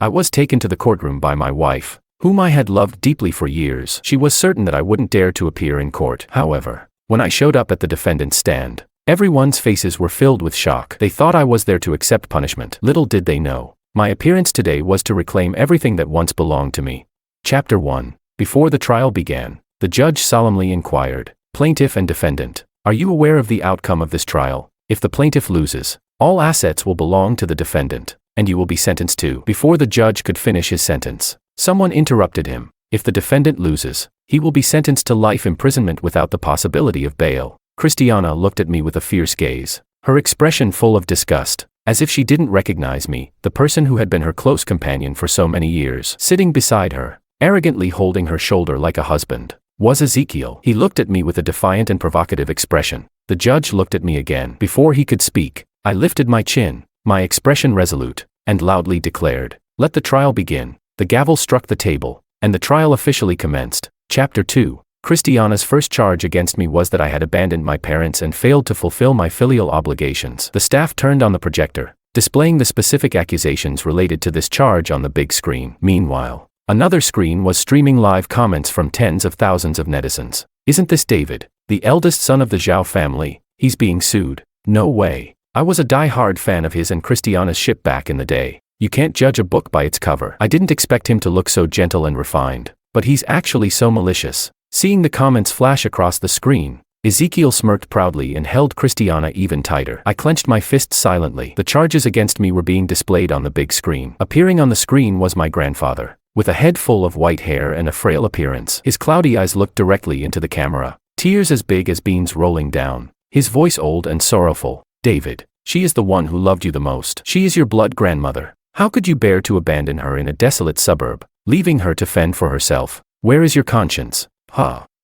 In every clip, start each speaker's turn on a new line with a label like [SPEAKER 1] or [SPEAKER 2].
[SPEAKER 1] I was taken to the courtroom by my wife, whom I had loved deeply for years. She was certain that I wouldn't dare to appear in court. However, when I showed up at the defendant's stand, everyone's faces were filled with shock. They thought I was there to accept punishment. Little did they know, my appearance today was to reclaim everything that once belonged to me. Chapter 1. Before the trial began, the judge solemnly inquired, "Plaintiff and defendant, are you aware of the outcome of this trial? If the plaintiff loses, all assets will belong to the defendant, and you will be sentenced to." Before the judge could finish his sentence, someone interrupted him. "If the defendant loses, he will be sentenced to life imprisonment without the possibility of bail." Christiana looked at me with a fierce gaze, her expression full of disgust, as if she didn't recognize me, the person who had been her close companion for so many years. Sitting beside her, arrogantly holding her shoulder like a husband, was Ezekiel. He looked at me with a defiant and provocative expression. The judge looked at me again. Before he could speak, I lifted my chin, my expression resolute, and loudly declared, "Let the trial begin." The gavel struck the table, and the trial officially commenced. Chapter 2. Christiana's first charge against me was that I had abandoned my parents and failed to fulfill my filial obligations. The staff turned on the projector, displaying the specific accusations related to this charge on the big screen. Meanwhile, another screen was streaming live comments from tens of thousands of netizens. "Isn't this David, the eldest son of the Zhao family? He's being sued." "No way. I was a die-hard fan of his and Christiana's ship back in the day. You can't judge a book by its cover." I didn't expect him to look so gentle and refined, but he's actually so malicious. Seeing the comments flash across the screen, Ezekiel smirked proudly and held Christiana even tighter. I clenched my fists silently. The charges against me were being displayed on the big screen. Appearing on the screen was my grandfather, with a head full of white hair and a frail appearance. His cloudy eyes looked directly into the camera, tears as big as beans rolling down. His voice old and sorrowful. "David, she is the one who loved you the most. She is your blood grandmother. How could you bear to abandon her in a desolate suburb, leaving her to fend for herself? Where is your conscience?"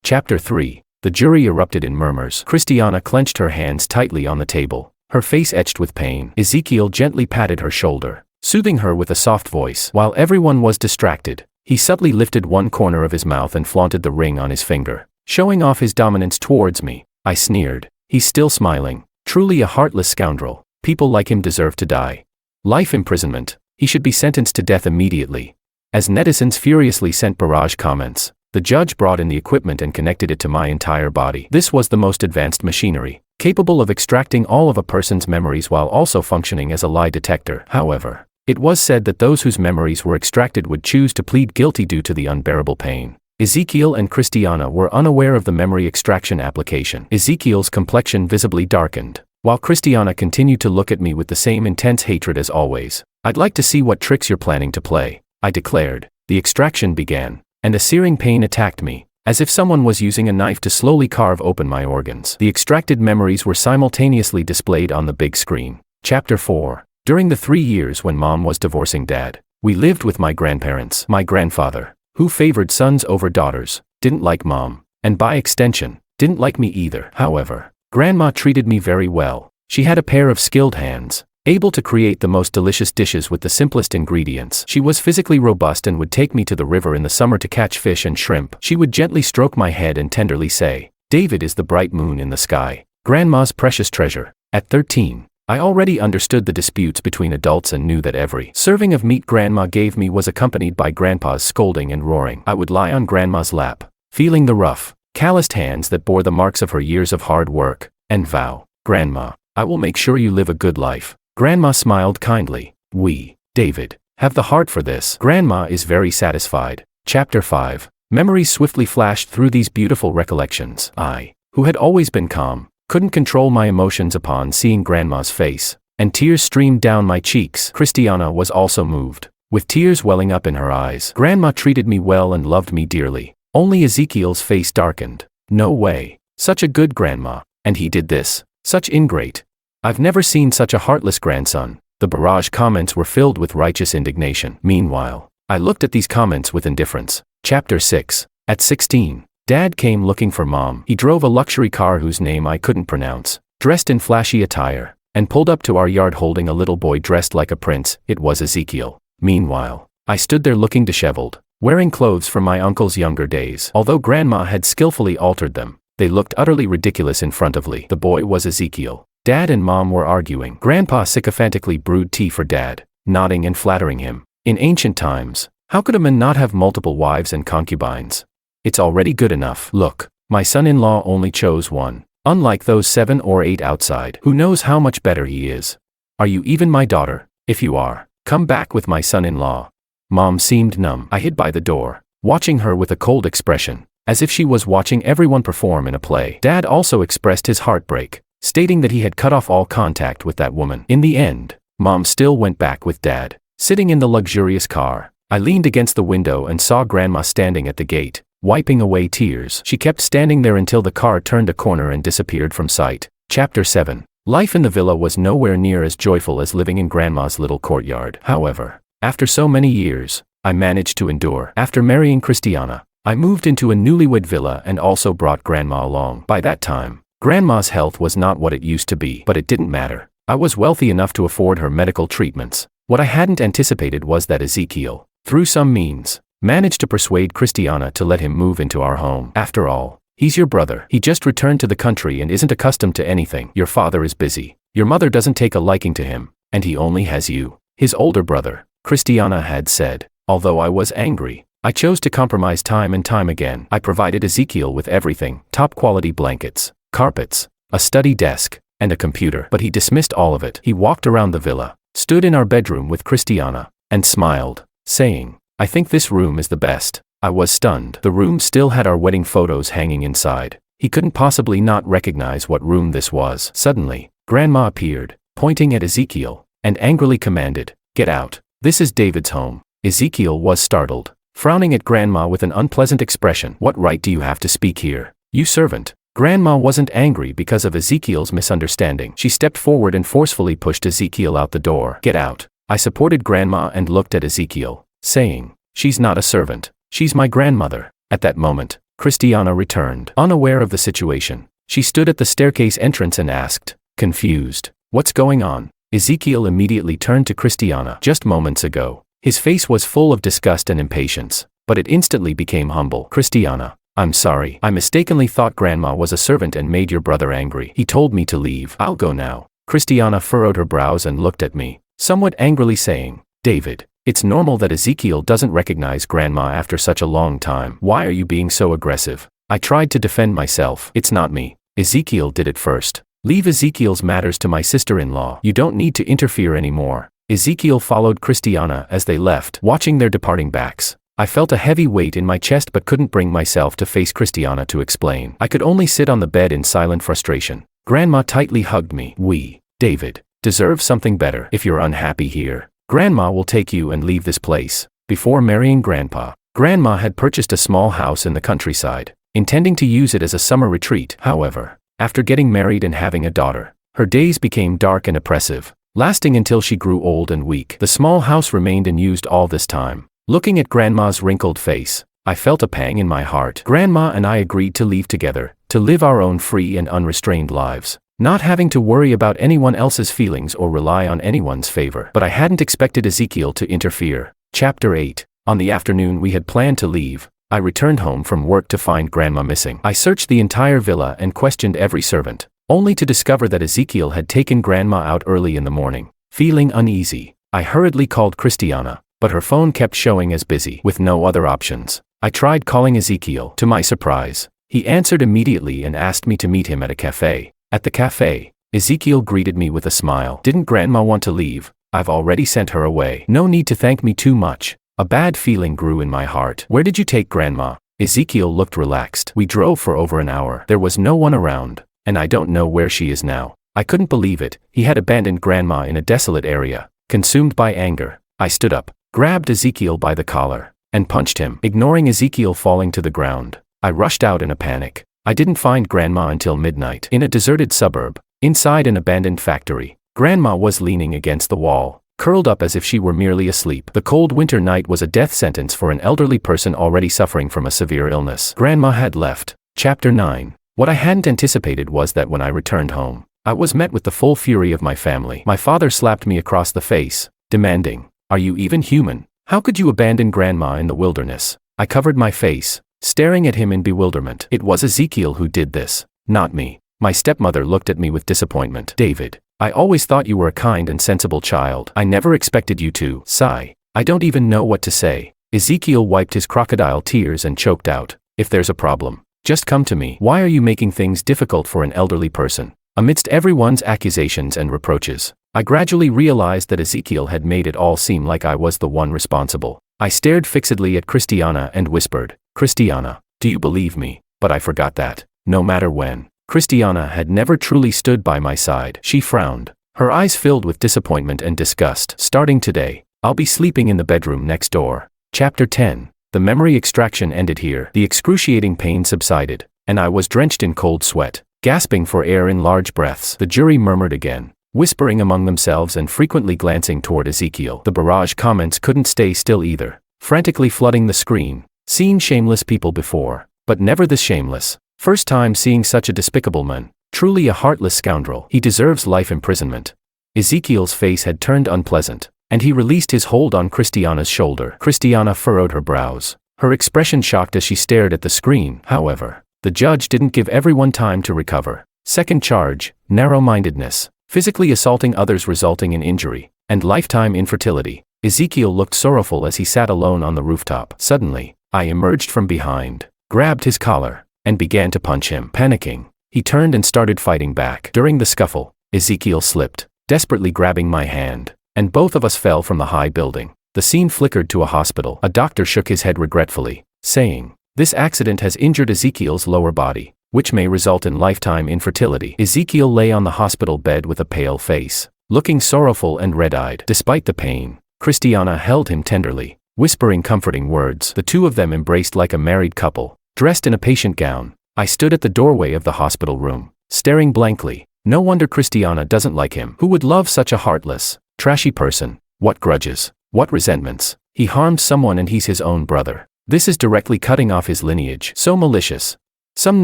[SPEAKER 1] Chapter 3. The jury erupted in murmurs. Christiana clenched her hands tightly on the table, her face etched with pain. Ezekiel gently patted her shoulder, soothing her with a soft voice. While everyone was distracted, he subtly lifted one corner of his mouth and flaunted the ring on his finger, showing off his dominance towards me. I sneered. "He's still smiling. Truly a heartless scoundrel. People like him deserve to die. Life imprisonment. He should be sentenced to death immediately." As netizens furiously sent barrage comments, the judge brought in the equipment and connected it to my entire body. This was the most advanced machinery, capable of extracting all of a person's memories while also functioning as a lie detector. However, it was said that those whose memories were extracted would choose to plead guilty due to the unbearable pain. Ezekiel and Christiana were unaware of the memory extraction application. Ezekiel's complexion visibly darkened, while Christiana continued to look at me with the same intense hatred as always. "I'd like to see what tricks you're planning to play," I declared. The extraction began, and a searing pain attacked me, as if someone was using a knife to slowly carve open my organs. The extracted memories were simultaneously displayed on the big screen. Chapter 4. During the 3 years when Mom was divorcing Dad, we lived with my grandparents. My grandfather, who favored sons over daughters, didn't like Mom, and by extension, didn't like me either. However, Grandma treated me very well. She had a pair of skilled hands, able to create the most delicious dishes with the simplest ingredients. She was physically robust and would take me to the river in the summer to catch fish and shrimp. She would gently stroke my head and tenderly say, "David is the bright moon in the sky, Grandma's precious treasure." At 13, I already understood the disputes between adults and knew that every serving of meat Grandma gave me was accompanied by Grandpa's scolding and roaring. I would lie on Grandma's lap, feeling the rough, calloused hands that bore the marks of her years of hard work, and vow, "Grandma, I will make sure you live a good life." Grandma smiled kindly. "We, David, have the heart for this." Grandma is very satisfied. Chapter 5. Memories swiftly flashed through these beautiful recollections. I, who had always been calm, couldn't control my emotions upon seeing Grandma's face, and tears streamed down my cheeks. Christiana was also moved, with tears welling up in her eyes. Grandma treated me well and loved me dearly. Only Ezekiel's face darkened. "No way. Such a good grandma, and he did this. Such ingrate. I've never seen such a heartless grandson." The barrage comments were filled with righteous indignation. Meanwhile, I looked at these comments with indifference. Chapter 6. At 16, Dad came looking for Mom. He drove a luxury car whose name I couldn't pronounce, dressed in flashy attire, and pulled up to our yard holding a little boy dressed like a prince. It was Ezekiel. Meanwhile, I stood there looking disheveled, wearing clothes from my uncle's younger days. Although Grandma had skillfully altered them, they looked utterly ridiculous in front of me. The boy was Ezekiel. Dad and Mom were arguing. Grandpa sycophantically brewed tea for Dad, nodding and flattering him. In ancient times, how could a man not have multiple wives and concubines? It's already good enough. Look, my son-in-law only chose one, unlike those 7 or 8 outside. Who knows how much better he is? Are you even my daughter? If you are, come back with my son-in-law. Mom seemed numb. I hid by the door, watching her with a cold expression, as if she was watching everyone perform in a play. Dad also expressed his heartbreak, stating that he had cut off all contact with that woman. In the end, Mom still went back with Dad. Sitting in the luxurious car, I leaned against the window and saw Grandma standing at the gate, wiping away tears. She kept standing there until the car turned a corner and disappeared from sight. Chapter 7. Life in the villa was nowhere near as joyful as living in Grandma's little courtyard. However, after so many years, I managed to endure. After marrying Christiana, I moved into a newlywed villa and also brought Grandma along. By that time, Grandma's health was not what it used to be, but it didn't matter. I was wealthy enough to afford her medical treatments. What I hadn't anticipated was that Ezekiel, through some means, managed to persuade Christiana to let him move into our home. After all, he's your brother. He just returned to the country and isn't accustomed to anything. Your father is busy. Your mother doesn't take a liking to him, and he only has you, his older brother, Christiana had said. Although I was angry, I chose to compromise time and time again. I provided Ezekiel with everything: top-quality blankets, carpets, a study desk, and a computer. But he dismissed all of it. He walked around the villa, stood in our bedroom with Christiana, and smiled, saying, "I think this room is the best." I was stunned. The room still had our wedding photos hanging inside. He couldn't possibly not recognize what room this was. Suddenly, Grandma appeared, pointing at Ezekiel, and angrily commanded, "Get out. This is David's home." Ezekiel was startled, frowning at Grandma with an unpleasant expression. "What right do you have to speak here, you servant?" Grandma wasn't angry because of Ezekiel's misunderstanding. She stepped forward and forcefully pushed Ezekiel out the door. "Get out." I supported Grandma and looked at Ezekiel, saying, "She's not a servant. She's my grandmother." At that moment, Christiana returned. Unaware of the situation, she stood at the staircase entrance and asked, confused, "What's going on?" Ezekiel immediately turned to Christiana. Just moments ago, his face was full of disgust and impatience, but it instantly became humble. "Christiana, I'm sorry. I mistakenly thought Grandma was a servant and made your brother angry. He told me to leave. I'll go now." Christiana furrowed her brows and looked at me, somewhat angrily saying, "David, it's normal that Ezekiel doesn't recognize Grandma after such a long time. Why are you being so aggressive?" I tried to defend myself. "It's not me. Ezekiel did it first. Leave Ezekiel's matters to my sister-in-law. You don't need to interfere anymore." Ezekiel followed Christiana as they left, watching their departing backs. I felt a heavy weight in my chest but couldn't bring myself to face Christiana to explain. I could only sit on the bed in silent frustration. Grandma tightly hugged me. "We, David, deserve something better. If you're unhappy here, Grandma will take you and leave this place." Before marrying Grandpa, Grandma had purchased a small house in the countryside, intending to use it as a summer retreat. However, after getting married and having a daughter, her days became dark and oppressive, lasting until she grew old and weak. The small house remained unused all this time. Looking at Grandma's wrinkled face, I felt a pang in my heart. Grandma and I agreed to leave together, to live our own free and unrestrained lives, not having to worry about anyone else's feelings or rely on anyone's favor. But I hadn't expected Ezekiel to interfere. Chapter 8. On the afternoon we had planned to leave, I returned home from work to find Grandma missing. I searched the entire villa and questioned every servant, only to discover that Ezekiel had taken Grandma out early in the morning. Feeling uneasy, I hurriedly called Christiana, but her phone kept showing as busy. With no other options, I tried calling Ezekiel. To my surprise, he answered immediately and asked me to meet him at a cafe. At the cafe, Ezekiel greeted me with a smile. "Didn't Grandma want to leave? I've already sent her away. No need to thank me too much." A bad feeling grew in my heart. "Where did you take Grandma?" Ezekiel looked relaxed. "We drove for over an hour. There was no one around, and I don't know where she is now." I couldn't believe it. He had abandoned Grandma in a desolate area. Consumed by anger, I stood up, grabbed Ezekiel by the collar, and punched him. Ignoring Ezekiel falling to the ground, I rushed out in a panic. I didn't find Grandma until midnight. In a deserted suburb, inside an abandoned factory, Grandma was leaning against the wall, curled up as if she were merely asleep. The cold winter night was a death sentence for an elderly person already suffering from a severe illness. Grandma had left. Chapter 9. What I hadn't anticipated was that when I returned home, I was met with the full fury of my family. My father slapped me across the face, demanding, "Are you even human? How could you abandon Grandma in the wilderness?" I covered my face, staring at him in bewilderment. "It was Ezekiel who did this, not me." My stepmother looked at me with disappointment. "David, I always thought you were a kind and sensible child. I never expected you to." Sigh. I don't even know what to say. Ezekiel wiped his crocodile tears and choked out, "If there's a problem, just come to me. Why are you making things difficult for an elderly person?" Amidst everyone's accusations and reproaches, I gradually realized that Ezekiel had made it all seem like I was the one responsible. I stared fixedly at Christiana and whispered, "Christiana, do you believe me?" But I forgot that, no matter when, Christiana had never truly stood by my side. She frowned, her eyes filled with disappointment and disgust. "Starting today, I'll be sleeping in the bedroom next door." Chapter 10. The memory extraction ended here. The excruciating pain subsided, and I was drenched in cold sweat, gasping for air in large breaths. The jury murmured again, whispering among themselves and frequently glancing toward Ezekiel. The barrage comments couldn't stay still either, frantically flooding the screen. Seen shameless people before, but never this shameless. First time seeing such a despicable man. Truly a heartless scoundrel. He deserves life imprisonment. Ezekiel's face had turned unpleasant, and he released his hold on Christiana's shoulder. Christiana furrowed her brows, her expression shocked as she stared at the screen. However, the judge didn't give everyone time to recover. Second charge, narrow-mindedness, physically assaulting others resulting in injury, and lifetime infertility. Ezekiel looked sorrowful as he sat alone on the rooftop. Suddenly, I emerged from behind, grabbed his collar, and began to punch him. Panicking, he turned and started fighting back. During the scuffle, Ezekiel slipped, desperately grabbing my hand, and both of us fell from the high building. The scene flickered to a hospital. A doctor shook his head regretfully, saying, "This accident has injured Ezekiel's lower body, which may result in lifetime infertility." Ezekiel lay on the hospital bed with a pale face, looking sorrowful and red-eyed. Despite the pain, Christiana held him tenderly, whispering comforting words. The two of them embraced like a married couple, dressed in a patient gown. I stood at the doorway of the hospital room, staring blankly. No wonder Christiana doesn't like him. Who would love such a heartless, trashy person? What grudges? What resentments? He harmed someone and he's his own brother. This is directly cutting off his lineage. So malicious. Some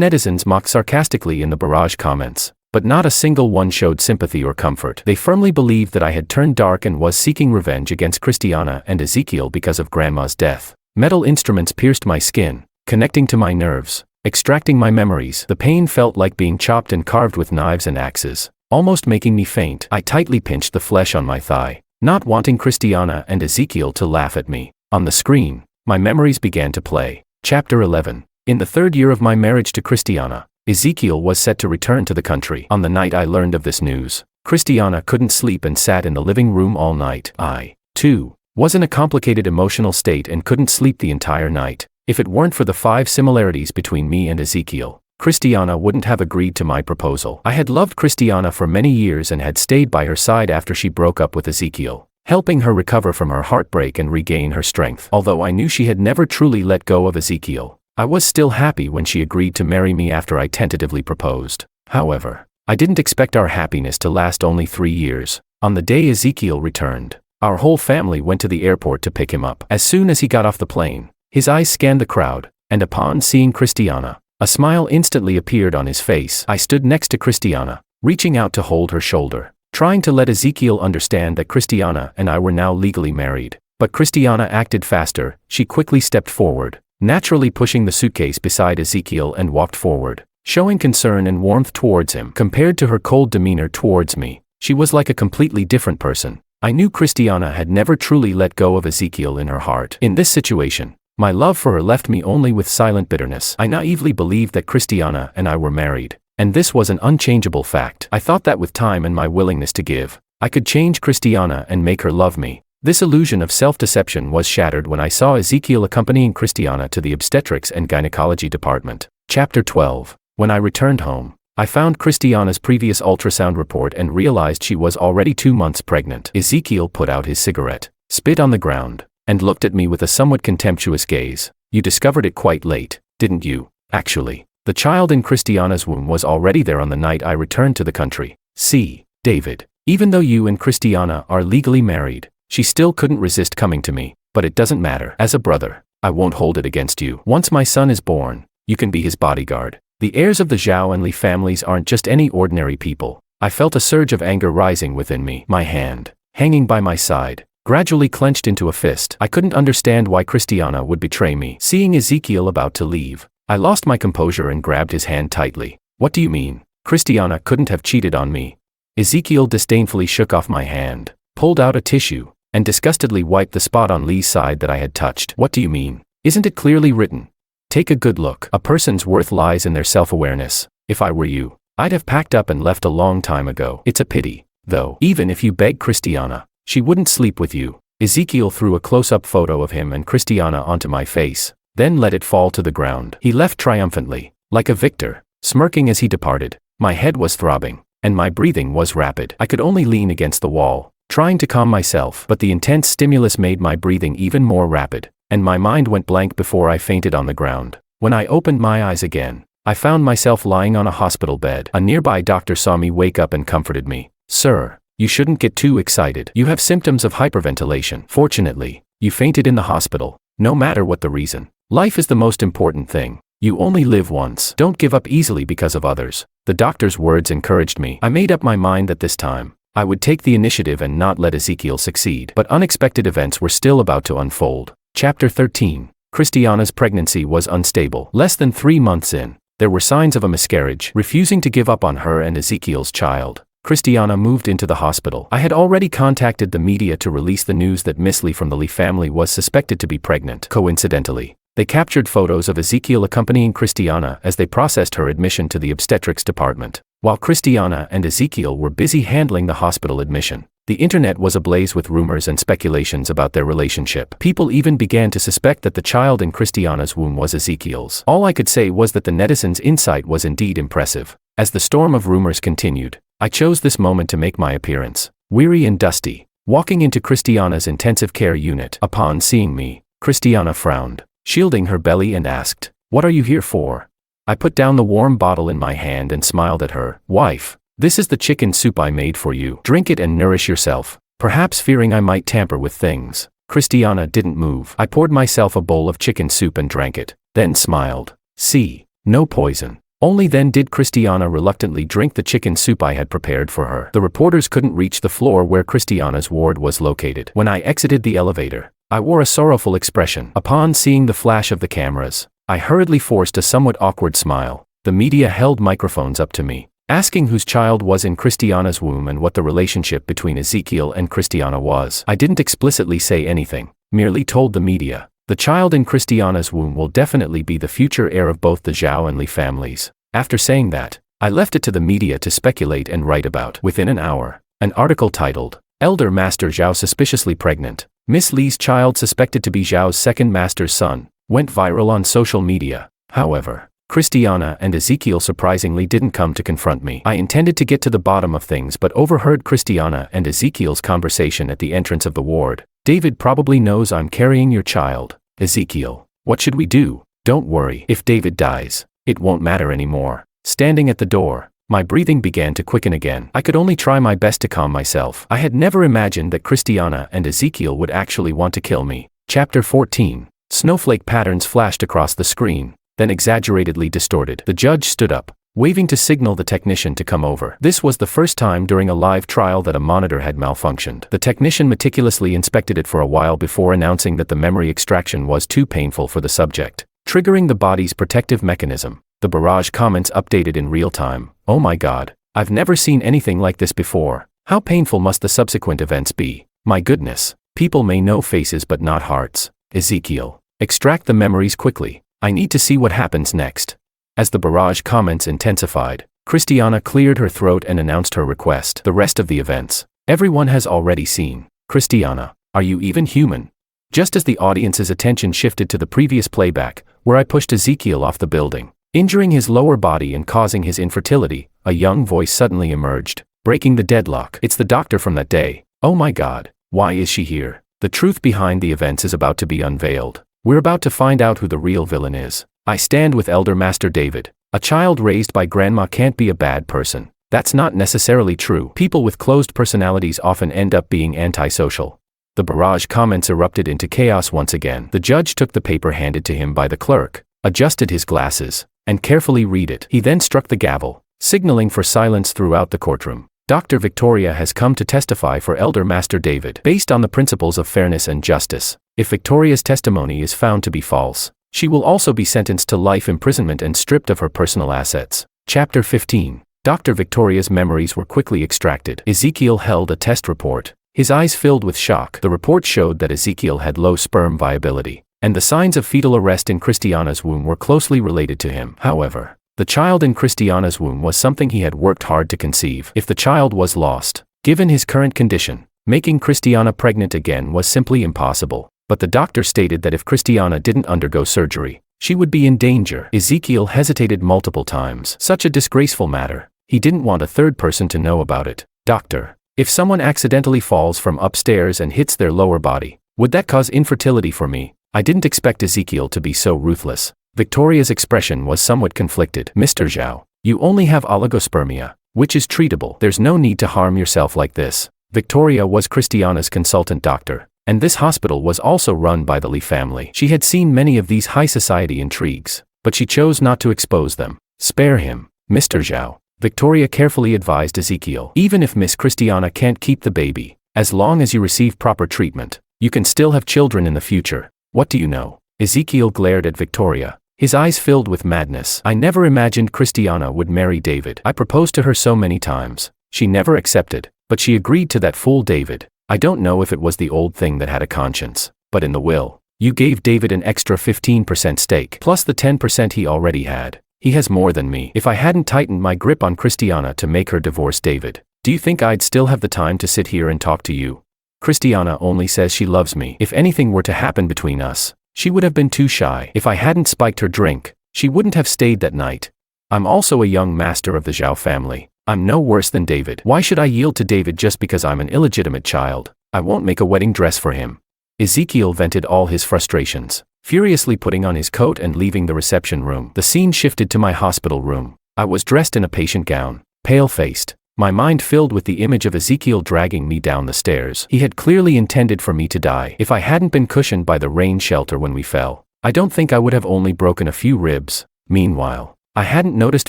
[SPEAKER 1] netizens mocked sarcastically in the barrage comments, but not a single one showed sympathy or comfort. They firmly believed that I had turned dark and was seeking revenge against Christiana and Ezekiel because of Grandma's death. Metal instruments pierced my skin, connecting to my nerves, extracting my memories. The pain felt like being chopped and carved with knives and axes, almost making me faint. I tightly pinched the flesh on my thigh, not wanting Christiana and Ezekiel to laugh at me. On the screen, my memories began to play. Chapter 11. In the third year of my marriage to Christiana, Ezekiel was set to return to the country. On the night I learned of this news, Christiana couldn't sleep and sat in the living room all night. I, too, was in a complicated emotional state and couldn't sleep the entire night. If it weren't for the 5 similarities between me and Ezekiel, Christiana wouldn't have agreed to my proposal. I had loved Christiana for many years and had stayed by her side after she broke up with Ezekiel, helping her recover from her heartbreak and regain her strength. Although I knew she had never truly let go of Ezekiel, I was still happy when she agreed to marry me after I tentatively proposed. However, I didn't expect our happiness to last only 3 years. On the day Ezekiel returned, our whole family went to the airport to pick him up. As soon as he got off the plane, his eyes scanned the crowd, and upon seeing Christiana, a smile instantly appeared on his face. I stood next to Christiana, reaching out to hold her shoulder, trying to let Ezekiel understand that Christiana and I were now legally married. But Christiana acted faster. She quickly stepped forward, naturally pushing the suitcase beside Ezekiel, and walked forward, showing concern and warmth towards him. Compared to her cold demeanor towards me, she was like a completely different person. I knew Christiana had never truly let go of Ezekiel in her heart. In this situation, my love for her left me only with silent bitterness. I naively believed that Christiana and I were married, and this was an unchangeable fact. I thought that with time and my willingness to give, I could change Christiana and make her love me. This illusion of self-deception was shattered when I saw Ezekiel accompanying Christiana to the obstetrics and gynecology department. Chapter 12. When I returned home, I found Christiana's previous ultrasound report and realized she was already 2 months pregnant. Ezekiel put out his cigarette, spit on the ground, and looked at me with a somewhat contemptuous gaze. "You discovered it quite late, didn't you?" "Actually, the child in Christiana's womb was already there on the night I returned to the country. See, David, even though you and Christiana are legally married, she still couldn't resist coming to me. But it doesn't matter. As a brother, I won't hold it against you. Once my son is born, you can be his bodyguard. The heirs of the Zhao and Li families aren't just any ordinary people." I felt a surge of anger rising within me. My hand, hanging by my side, gradually clenched into a fist. I couldn't understand why Christiana would betray me. Seeing Ezekiel about to leave, I lost my composure and grabbed his hand tightly. "What do you mean? Christiana couldn't have cheated on me." Ezekiel disdainfully shook off my hand, pulled out a tissue, and disgustedly wiped the spot on Lee's side that I had touched. What do you mean? Isn't it clearly written? Take a good look. A person's worth lies in their self-awareness. If I were you, I'd have packed up and left a long time ago. It's a pity, though. Even if you beg Christiana, she wouldn't sleep with you. Ezekiel threw a close-up photo of him and Christiana onto my face, then let it fall to the ground. He left triumphantly, like a victor, smirking as he departed. My head was throbbing, and my breathing was rapid. I could only lean against the wall, trying to calm myself, but the intense stimulus made my breathing even more rapid, and my mind went blank before I fainted on the ground. When I opened my eyes again, I found myself lying on a hospital bed. A nearby doctor saw me wake up and comforted me. Sir, you shouldn't get too excited. You have symptoms of hyperventilation. Fortunately, you fainted in the hospital. No matter what the reason, life is the most important thing. You only live once. Don't give up easily because of others. The doctor's words encouraged me. I made up my mind that this time, I would take the initiative and not let Ezekiel succeed. But unexpected events were still about to unfold. Chapter 13. Christiana's pregnancy was unstable. Less than 3 months in, there were signs of a miscarriage. Refusing to give up on her and Ezekiel's child, Christiana moved into the hospital. I had already contacted the media to release the news that Miss Lee from the Lee family was suspected to be pregnant. Coincidentally, they captured photos of Ezekiel accompanying Christiana as they processed her admission to the obstetrics department. While Christiana and Ezekiel were busy handling the hospital admission, the internet was ablaze with rumors and speculations about their relationship. People even began to suspect that the child in Christiana's womb was Ezekiel's. All I could say was that the netizens' insight was indeed impressive. As the storm of rumors continued, I chose this moment to make my appearance, weary and dusty, walking into Christiana's intensive care unit. Upon seeing me, Christiana frowned, shielding her belly, and asked, "What are you here for?" I put down the warm bottle in my hand and smiled at her. "Wife, this is the chicken soup I made for you. Drink it and nourish yourself." Perhaps fearing I might tamper with things, Christiana didn't move. I poured myself a bowl of chicken soup and drank it, then smiled. See, no poison. Only then did Christiana reluctantly drink the chicken soup I had prepared for her. The reporters couldn't reach the floor where Christiana's ward was located. When I exited the elevator, I wore a sorrowful expression. Upon seeing the flash of the cameras, I hurriedly forced a somewhat awkward smile. The media held microphones up to me, asking whose child was in Christiana's womb and what the relationship between Ezekiel and Christiana was. I didn't explicitly say anything, merely told the media, "The child in Christiana's womb will definitely be the future heir of both the Zhao and Li families." After saying that, I left it to the media to speculate and write about. Within an hour, an article titled, "Elder Master Zhao Suspiciously Pregnant. Miss Li's child suspected to be Zhao's second master's son," went viral on social media. However, Christiana and Ezekiel surprisingly didn't come to confront me. I intended to get to the bottom of things but overheard Christiana and Ezekiel's conversation at the entrance of the ward. "David probably knows I'm carrying your child. Ezekiel, what should we do?" "Don't worry. If David dies, it won't matter anymore." Standing at the door, my breathing began to quicken again. I could only try my best to calm myself. I had never imagined that Christiana and Ezekiel would actually want to kill me. Chapter 14. Snowflake patterns flashed across the screen, then exaggeratedly distorted. The judge stood up, waving to signal the technician to come over. This was the first time during a live trial that a monitor had malfunctioned. The technician meticulously inspected it for a while before announcing that the memory extraction was too painful for the subject, triggering the body's protective mechanism. The barrage comments updated in real time. "Oh my God, I've never seen anything like this before. How painful must the subsequent events be? My goodness, people may know faces but not hearts. Ezekiel, extract the memories quickly. I need to see what happens next." As the barrage comments intensified, Christiana cleared her throat and announced her request. "The rest of the events, everyone has already seen. Christiana, are you even human?" Just as the audience's attention shifted to the previous playback, where I pushed Ezekiel off the building, injuring his lower body and causing his infertility, a young voice suddenly emerged, breaking the deadlock. "It's the doctor from that day. Oh my God, why is she here?" The truth behind the events is about to be unveiled. We're about to find out who the real villain is. I stand with Elder Master David. A child raised by grandma can't be a bad person. That's not necessarily true. People with closed personalities often end up being antisocial. The barrage comments erupted into chaos once again. The judge took the paper handed to him by the clerk, adjusted his glasses, and carefully read it. He then struck the gavel, signaling for silence throughout the courtroom. "Dr. Victoria has come to testify for Elder Master David. Based on the principles of fairness and justice, if Victoria's testimony is found to be false, she will also be sentenced to life imprisonment and stripped of her personal assets." Chapter 15. Dr. Victoria's memories were quickly extracted. Ezekiel held a test report, His eyes filled with shock. The report showed that Ezekiel had low sperm viability, and the signs of fetal arrest in Christiana's womb were closely related to him. However, the child in Christiana's womb was something he had worked hard to conceive. If the child was lost, given his current condition, making Christiana pregnant again was simply impossible. But the doctor stated that if Christiana didn't undergo surgery, she would be in danger. Ezekiel hesitated multiple times. Such a disgraceful matter. He didn't want a third person to know about it. Doctor, if someone accidentally falls from upstairs and hits their lower body, would that cause infertility for me? I didn't expect Ezekiel to be so ruthless. Victoria's expression was somewhat conflicted. Mr. Zhao, you only have oligospermia, which is treatable. There's no need to harm yourself like this. Victoria was Christiana's consultant doctor, and this hospital was also run by the Li family. She had seen many of these high society intrigues, but she chose not to expose them. Spare him, Mr. Zhao, Victoria carefully advised Ezekiel. Even if Miss Christiana can't keep the baby, as long as you receive proper treatment, you can still have children in the future. What do you know? Ezekiel glared at Victoria, his eyes filled with madness. I never imagined Christiana would marry David. I proposed to her so many times. She never accepted, but she agreed to that fool David. I don't know if it was the old thing that had a conscience, but in the will, you gave David an extra 15% stake, plus the 10% he already had. He has more than me. If I hadn't tightened my grip on Christiana to make her divorce David, do you think I'd still have the time to sit here and talk to you? Christiana only says she loves me. If anything were to happen between us, she would have been too shy. If I hadn't spiked her drink, she wouldn't have stayed that night. I'm also a young master of the Zhao family. I'm no worse than David. Why should I yield to David just because I'm an illegitimate child? I won't make a wedding dress for him. Ezekiel vented all his frustrations, furiously putting on his coat and leaving the reception room. The scene shifted to my hospital room. I was dressed in a patient gown, pale-faced, my mind filled with the image of Ezekiel dragging me down the stairs. He had clearly intended for me to die. If I hadn't been cushioned by the rain shelter when we fell, I don't think I would have only broken a few ribs. Meanwhile, I hadn't noticed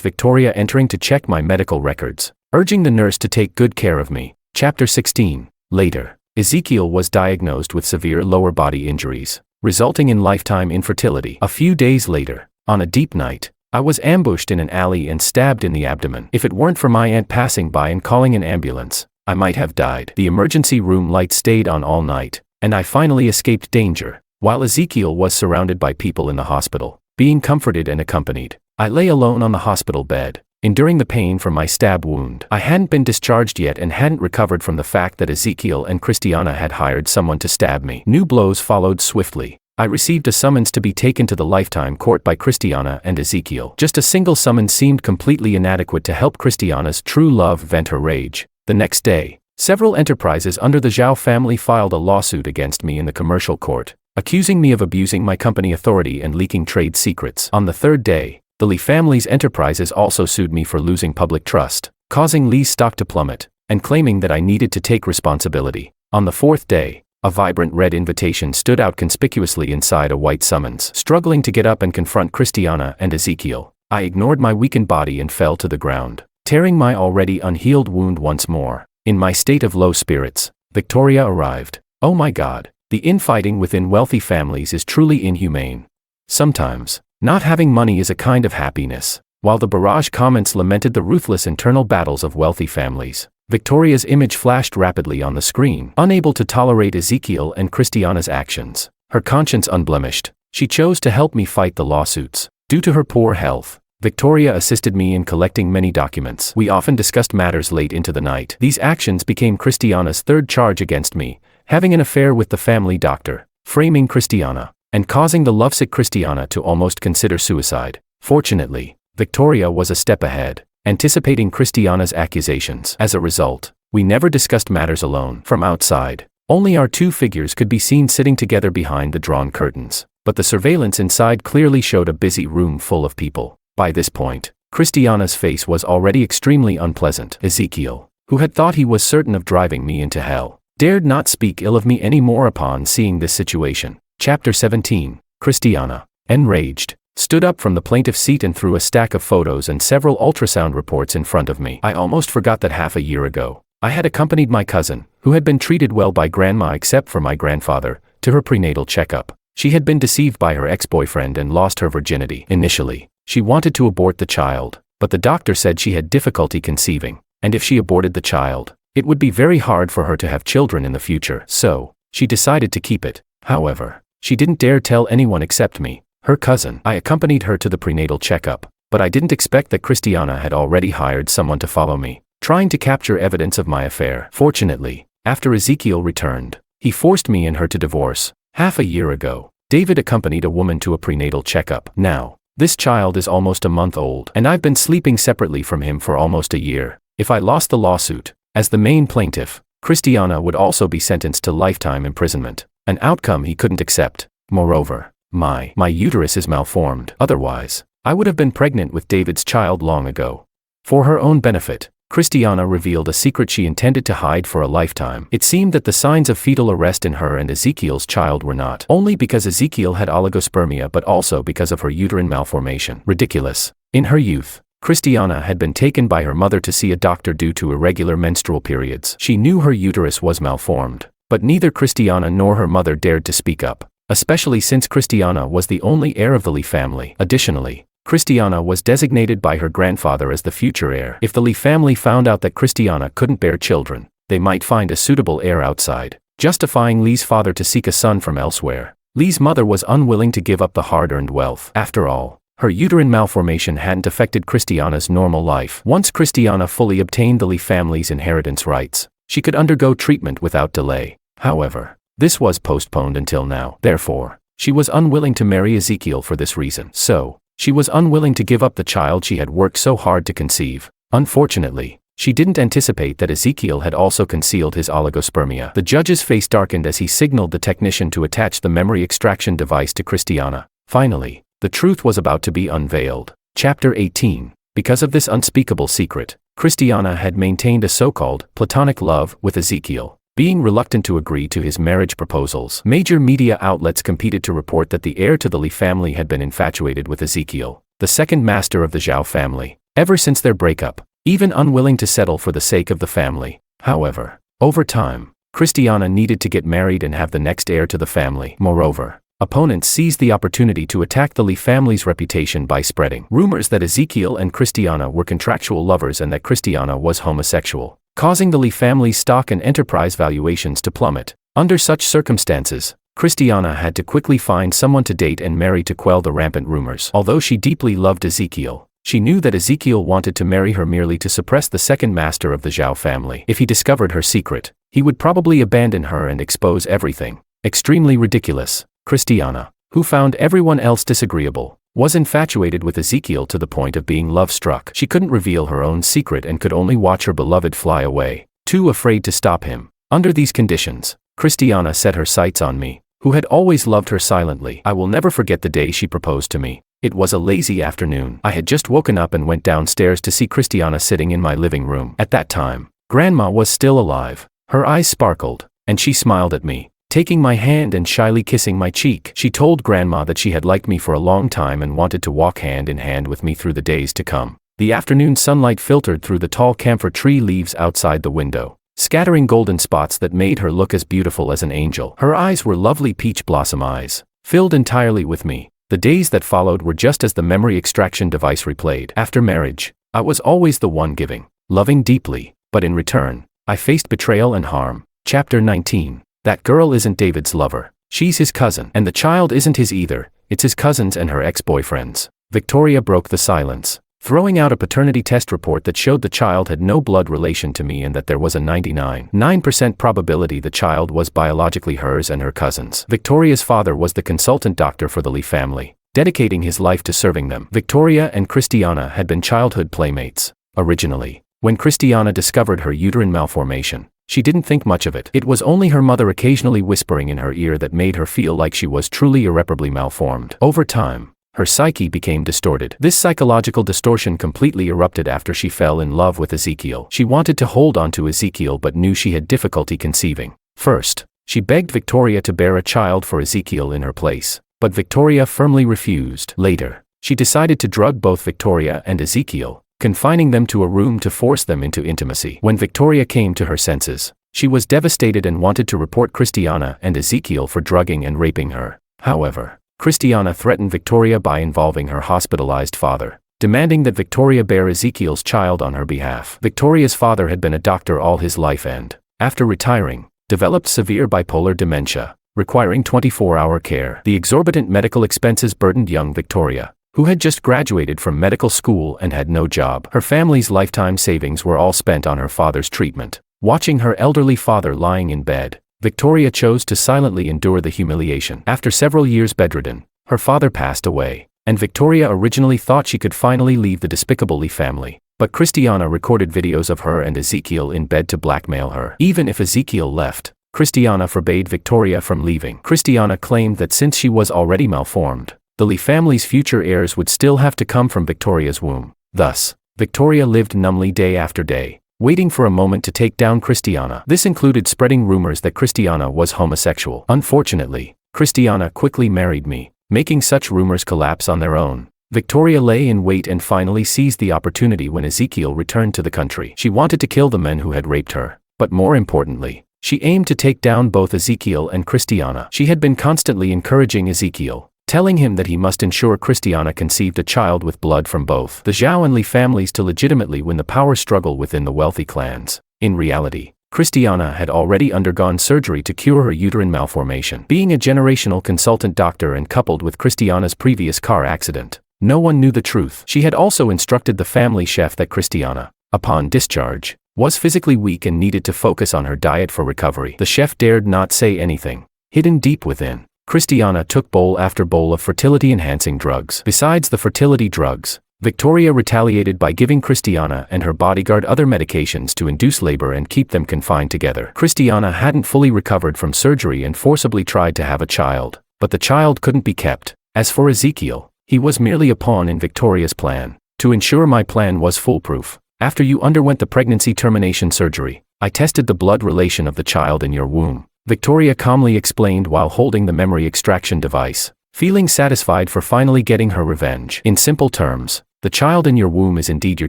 [SPEAKER 1] Victoria entering to check my medical records, urging the nurse to take good care of me. Chapter 16. Later, Ezekiel was diagnosed with severe lower body injuries, resulting in lifetime infertility. A few days later, on a deep night, I was ambushed in an alley and stabbed in the abdomen. If it weren't for my aunt passing by and calling an ambulance, I might have died. The emergency room light stayed on all night, and I finally escaped danger, while Ezekiel was surrounded by people in the hospital, being comforted and accompanied. I lay alone on the hospital bed, enduring the pain from my stab wound. I hadn't been discharged yet and hadn't recovered from the fact that Ezekiel and Christiana had hired someone to stab me. New blows followed swiftly. I received a summons to be taken to the lifetime court by Christiana and Ezekiel. Just a single summons seemed completely inadequate to help Christiana's true love vent her rage. The next day, several enterprises under the Zhao family filed a lawsuit against me in the commercial court, accusing me of abusing my company authority and leaking trade secrets. On the third day, the Li family's enterprises also sued me for losing public trust, causing Li's stock to plummet, and claiming that I needed to take responsibility. On the fourth day, a vibrant red invitation stood out conspicuously inside a white summons. Struggling to get up and confront Christiana and Ezekiel, I ignored my weakened body and fell to the ground, tearing my already unhealed wound once more. In my state of low spirits, Victoria arrived. Oh my God, the infighting within wealthy families is truly inhumane. Sometimes, not having money is a kind of happiness. While the barrage comments lamented the ruthless internal battles of wealthy families, Victoria's image flashed rapidly on the screen. Unable to tolerate Ezekiel and Christiana's actions, her conscience unblemished, she chose to help me fight the lawsuits. Due to her poor health, Victoria assisted me in collecting many documents. We often discussed matters late into the night. These actions became Christiana's third charge against me, having an affair with the family doctor, framing Christiana, and causing the lovesick Christiana to almost consider suicide. Fortunately, Victoria was a step ahead, anticipating Christiana's accusations. As a result, we never discussed matters alone. From outside, only our two figures could be seen sitting together behind the drawn curtains, but the surveillance inside clearly showed a busy room full of people. By this point, Christiana's face was already extremely unpleasant. Ezekiel, who had thought he was certain of driving me into hell, dared not speak ill of me any more upon seeing this situation. Chapter 17. Christiana, enraged, stood up from the plaintiff's seat and threw a stack of photos and several ultrasound reports in front of me. I almost forgot that half a year ago, I had accompanied my cousin, who had been treated well by grandma except for my grandfather, to her prenatal checkup. She had been deceived by her ex-boyfriend and lost her virginity. Initially, she wanted to abort the child, but the doctor said she had difficulty conceiving, and if she aborted the child, It would be very hard for her to have children in the future, so she decided to keep it. However, she didn't dare tell anyone except me, her cousin. I accompanied her to the prenatal checkup, but I didn't expect that Christiana had already hired someone to follow me, trying to capture evidence of my affair. Fortunately, after Ezekiel returned, he forced me and her to divorce. Half a year ago, David accompanied a woman to a prenatal checkup. Now, this child is almost a month old, and I've been sleeping separately from him for almost a year. If I lost the lawsuit, as the main plaintiff, Christiana would also be sentenced to lifetime imprisonment, an outcome he couldn't accept. Moreover, my uterus is malformed. Otherwise, I would have been pregnant with David's child long ago. For her own benefit, Christiana revealed a secret she intended to hide for a lifetime. It seemed that the signs of fetal arrest in her and Ezekiel's child were not only because Ezekiel had oligospermia but also because of her uterine malformation. Ridiculous. In her youth, Christiana had been taken by her mother to see a doctor due to irregular menstrual periods. She knew her uterus was malformed, but neither Christiana nor her mother dared to speak up, especially since Christiana was the only heir of the Lee family. Additionally, Christiana was designated by her grandfather as the future heir. If the Lee family found out that Christiana couldn't bear children, they might find a suitable heir outside, justifying Lee's father to seek a son from elsewhere. Lee's mother was unwilling to give up the hard-earned wealth. After all, her uterine malformation hadn't affected Christiana's normal life. Once Christiana fully obtained the Lee family's inheritance rights, she could undergo treatment without delay. However, this was postponed until now. Therefore, she was unwilling to marry Ezekiel for this reason. So, she was unwilling to give up the child she had worked so hard to conceive. Unfortunately, she didn't anticipate that Ezekiel had also concealed his oligospermia. The judge's face darkened as he signaled the technician to attach the memory extraction device to Christiana. Finally, the truth was about to be unveiled. Chapter 18. Because of this unspeakable secret, Christiana had maintained a so-called platonic love with Ezekiel, being reluctant to agree to his marriage proposals. Major media outlets competed to report that the heir to the Lee family had been infatuated with Ezekiel, the second master of the Zhao family, ever since their breakup, even unwilling to settle for the sake of the family. However, over time, Christiana needed to get married and have the next heir to the family. Moreover, opponents seized the opportunity to attack the Lee family's reputation by spreading rumors that Ezekiel and Christiana were contractual lovers and that Christiana was homosexual, causing the Lee family's stock and enterprise valuations to plummet. Under such circumstances, Christiana had to quickly find someone to date and marry to quell the rampant rumors. Although she deeply loved Ezekiel, she knew that Ezekiel wanted to marry her merely to suppress the second master of the Zhao family. If he discovered her secret, he would probably abandon her and expose everything. Extremely ridiculous. Christiana, who found everyone else disagreeable, was infatuated with Ezekiel to the point of being love-struck. She couldn't reveal her own secret and could only watch her beloved fly away, too afraid to stop him. Under these conditions, Christiana set her sights on me, who had always loved her silently. I will never forget the day she proposed to me. It was a lazy afternoon. I had just woken up and went downstairs to see Christiana sitting in my living room. At that time, Grandma was still alive. Her eyes sparkled, and she smiled at me, taking my hand and shyly kissing my cheek. She told Grandma that she had liked me for a long time and wanted to walk hand in hand with me through the days to come. The afternoon sunlight filtered through the tall camphor tree leaves outside the window, scattering golden spots that made her look as beautiful as an angel. Her eyes were lovely peach blossom eyes, filled entirely with me. The days that followed were just as the memory extraction device replayed. After marriage, I was always the one giving, loving deeply, but in return, I faced betrayal and harm. Chapter 19. That girl isn't David's lover. She's his cousin. And the child isn't his either. It's his cousin's and her ex-boyfriend's. Victoria broke the silence, throwing out a paternity test report that showed the child had no blood relation to me and that there was a 99.9% probability the child was biologically hers and her cousin's. Victoria's father was the consultant doctor for the Lee family, dedicating his life to serving them. Victoria and Christiana had been childhood playmates. Originally, when Christiana discovered her uterine malformation, she didn't think much of it. It was only her mother occasionally whispering in her ear that made her feel like she was truly irreparably malformed. Over time, her psyche became distorted. This psychological distortion completely erupted after she fell in love with Ezekiel. She wanted to hold on to Ezekiel but knew she had difficulty conceiving. First, she begged Victoria to bear a child for Ezekiel in her place, but Victoria firmly refused. Later, she decided to drug both Victoria and Ezekiel, confining them to a room to force them into intimacy. When Victoria came to her senses, she was devastated and wanted to report Christiana and Ezekiel for drugging and raping her. However, Christiana threatened Victoria by involving her hospitalized father, demanding that Victoria bear Ezekiel's child on her behalf. Victoria's father had been a doctor all his life and, after retiring, developed severe bipolar dementia, requiring 24-hour care. The exorbitant medical expenses burdened young Victoria, who had just graduated from medical school and had no job. Her family's lifetime savings were all spent on her father's treatment. Watching her elderly father lying in bed, Victoria chose to silently endure the humiliation. After several years bedridden, her father passed away, and Victoria originally thought she could finally leave the despicable Lee family. But Christiana recorded videos of her and Ezekiel in bed to blackmail her. Even if Ezekiel left, Christiana forbade Victoria from leaving. Christiana claimed that since she was already malformed, the Lee family's future heirs would still have to come from Victoria's womb. Thus, Victoria lived numbly day after day, waiting for a moment to take down Christiana. This included spreading rumors that Christiana was homosexual. Unfortunately, Christiana quickly married me, making such rumors collapse on their own. Victoria lay in wait and finally seized the opportunity when Ezekiel returned to the country. She wanted to kill the men who had raped her, but more importantly, she aimed to take down both Ezekiel and Christiana. She had been constantly encouraging Ezekiel, telling him that he must ensure Christiana conceived a child with blood from both the Zhao and Li families to legitimately win the power struggle within the wealthy clans. In reality, Christiana had already undergone surgery to cure her uterine malformation. Being a generational consultant doctor and coupled with Christiana's previous car accident, no one knew the truth. She had also instructed the family chef that Christiana, upon discharge, was physically weak and needed to focus on her diet for recovery. The chef dared not say anything. Hidden deep within, Christiana took bowl after bowl of fertility-enhancing drugs. Besides the fertility drugs, Victoria retaliated by giving Christiana and her bodyguard other medications to induce labor and keep them confined together. Christiana hadn't fully recovered from surgery and forcibly tried to have a child, but the child couldn't be kept. As for Ezekiel, he was merely a pawn in Victoria's plan. To ensure my plan was foolproof, after you underwent the pregnancy termination surgery, I tested the blood relation of the child in your womb, Victoria calmly explained while holding the memory extraction device, feeling satisfied for finally getting her revenge. In simple terms, the child in your womb is indeed your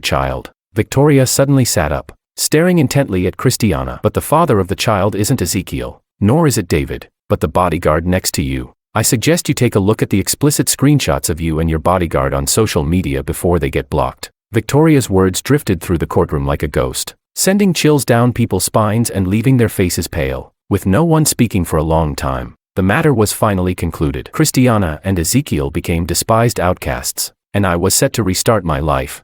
[SPEAKER 1] child. Victoria suddenly sat up, staring intently at Christiana. But the father of the child isn't Ezekiel, nor is it David, but the bodyguard next to you. I suggest you take a look at the explicit screenshots of you and your bodyguard on social media before they get blocked. Victoria's words drifted through the courtroom like a ghost, sending chills down people's spines and leaving their faces pale. With no one speaking for a long time, the matter was finally concluded. Christiana and Ezekiel became despised outcasts, and I was set to restart my life,